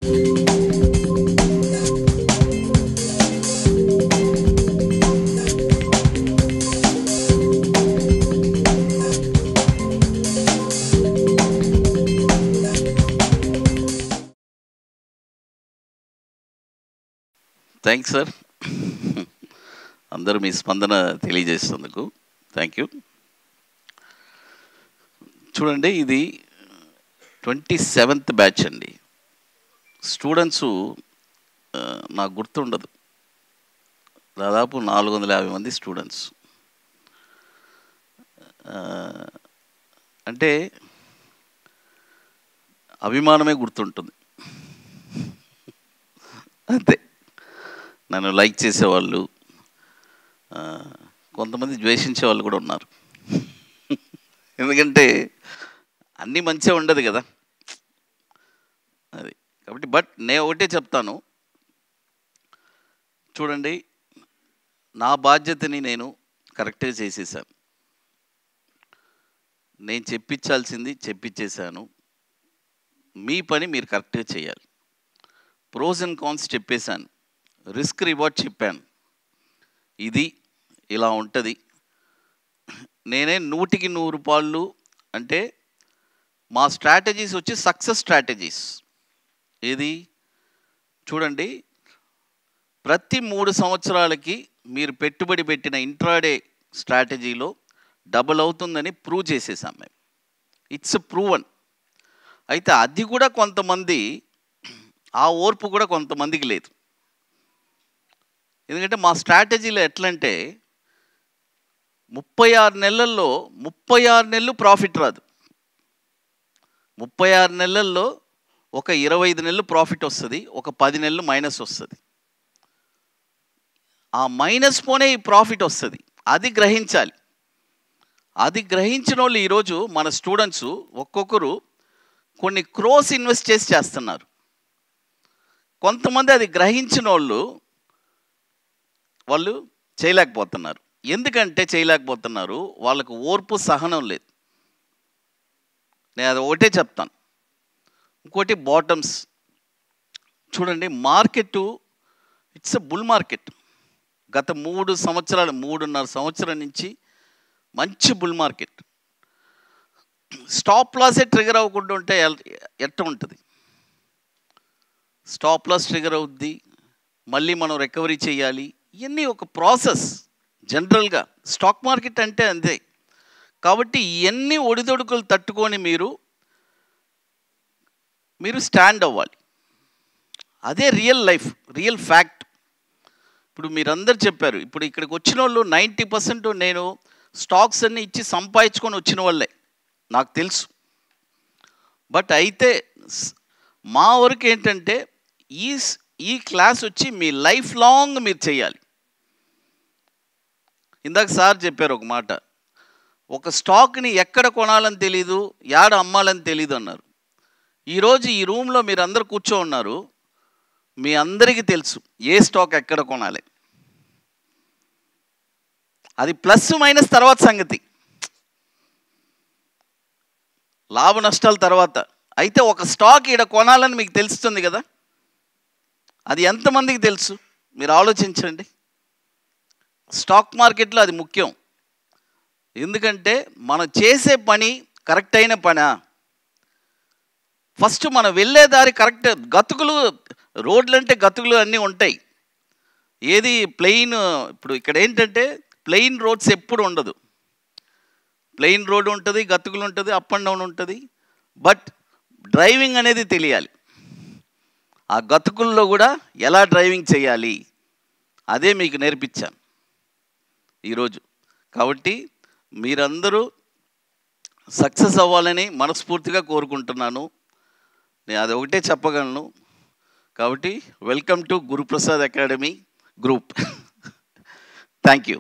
Thanks sir, అందరూ మీ స్పందన తెలియజేసినందుకు థ్యాంక్ యూ. చూడండి, ఇది 27th బ్యాచ్ అండి. స్టూడెంట్సు నాకు గుర్తుండదు, దాదాపు 450 మంది స్టూడెంట్స్. అంటే అభిమానమే గుర్తుంటుంది అంతే. నన్ను లైక్ చేసేవాళ్ళు, కొంతమంది ద్వేషించే వాళ్ళు కూడా ఉన్నారు. ఎందుకంటే అన్నీ మంచిగా ఉండదు కదా అది. కాబట్టి బట్ నేను ఒకటే చెప్తాను, చూడండి, నా బాధ్యతని నేను కరెక్ట్గా చేసేసాను. నేను చెప్పించాల్సింది చెప్పించేశాను. మీ పని మీరు కరెక్ట్గా చేయాలి. ప్రోస్ అండ్ కాన్స్ చెప్పేశాను, రిస్క్ రివార్డ్ చెప్పాను. ఇది ఇలా ఉంటుంది. నేనే 100కి 100 రూపాయలు అంటే మా స్ట్రాటజీస్ వచ్చి సక్సెస్ స్ట్రాటజీస్. ఏది చూడండి, ప్రతి 3 సంవత్సరాలకి మీరు పెట్టుబడి పెట్టిన ఇంట్రాడే స్ట్రాటజీలో డబుల్ అవుతుందని ప్రూవ్ చేసేసాం మేము. It's proven. అయితే అది కూడా కొంతమంది, ఆ ఓర్పు కూడా కొంతమందికి లేదు. ఎందుకంటే మా స్ట్రాటజీలో ఎట్లంటే 36 నెలల్లో 36 నెలలు ప్రాఫిట్ రాదు. 36 నెలల్లో ఒక 25 నెలలు ప్రాఫిట్ వస్తుంది, ఒక 10 నెలలు మైనస్ వస్తుంది. ఆ మైనస్ పోనే ఈ ప్రాఫిట్ వస్తుంది. అది గ్రహించాలి. అది గ్రహించిన వాళ్ళు ఈరోజు మన స్టూడెంట్స్ ఒక్కొక్కరు కొన్ని క్రోస్ ఇన్వెస్ట్ చేస్తున్నారు. కొంతమంది అది గ్రహించిన వాళ్ళు చేయలేకపోతున్నారు. ఎందుకంటే చేయలేకపోతున్నారు, వాళ్ళకు ఓర్పు సహనం లేదు. నేను అది ఒకటే చెప్తాను. ఇంకోటి బాటమ్స్. చూడండి, market it's a bull market. గత 3.5 సంవత్సరాల నుంచి మంచి బుల్ మార్కెట్. స్టాప్ లాసే ట్రిగర్ అవ్వకుండా ఉంటే ఎట్ట ఉంటుంది? స్టాప్ లాస్ ట్రిగర్ అవుద్ది, మళ్ళీ మనం రికవరీ చేయాలి. ఇవన్నీ ఒక ప్రాసెస్. జనరల్గా స్టాక్ మార్కెట్ అంటే అంతే. కాబట్టి ఇవన్నీ ఒడిదొడుకులు తట్టుకొని మీరు స్టాండ్ అవ్వాలి. అదే రియల్ లైఫ్, రియల్ ఫ్యాక్ట్. ఇప్పుడు మీరందరూ చెప్పారు, ఇప్పుడు ఇక్కడికి వచ్చిన వాళ్ళు 90% నేను స్టాక్స్ అన్నీ ఇచ్చి సంపాదించుకొని వచ్చిన వాళ్ళే, నాకు తెలుసు. బట్ అయితే మా వరకు ఏంటంటే ఈ క్లాస్ వచ్చి మీ లైఫ్ లాంగ్ మీరు చేయాలి. ఇందాక సార్ చెప్పారు ఒక మాట, ఒక స్టాక్ని ఎక్కడ కొనాలని తెలీదు, యాడ అమ్మాలని తెలీదు అన్నారు. ఈరోజు ఈ రూమ్లో మీరు అందరు కూర్చో ఉన్నారు, మీ అందరికీ తెలుసు ఏ స్టాక్ ఎక్కడ కొనాలి. అది ప్లస్ మైనస్ తర్వాత సంగతి, లాభ నష్టాల తర్వాత. అయితే ఒక స్టాక్ ఈడ కొనాలని మీకు తెలుస్తుంది కదా, అది ఎంతమందికి తెలుసు? మీరు ఆలోచించండి. స్టాక్ మార్కెట్లో అది ముఖ్యం. ఎందుకంటే మనం చేసే పని కరెక్ట్ అయిన పనా, ఫస్ట్ మనం వెళ్ళే దారి కరెక్ట్. గతుకులు, రోడ్లు అంటే గతుకులు అన్నీ ఉంటాయి. ఏది ప్లెయిన్, ఇప్పుడు ఇక్కడ ఏంటంటే ప్లెయిన్ రోడ్స్ ఎప్పుడు ఉండదు. ప్లెయిన్ రోడ్ ఉంటుంది, గతుకులు ఉంటుంది, అప్ అండ్ డౌన్ ఉంటుంది. బట్ డ్రైవింగ్ అనేది తెలియాలి. ఆ గతుకుల్లో కూడా ఎలా డ్రైవింగ్ చేయాలి, అదే మీకు నేర్పించాను ఈరోజు. కాబట్టి మీరందరూ సక్సెస్ అవ్వాలని మనస్ఫూర్తిగా కోరుకుంటున్నాను. నేను అది ఒకటే చెప్పగలను. కాబట్టి welcome to Guruprasad academy group. Thank you.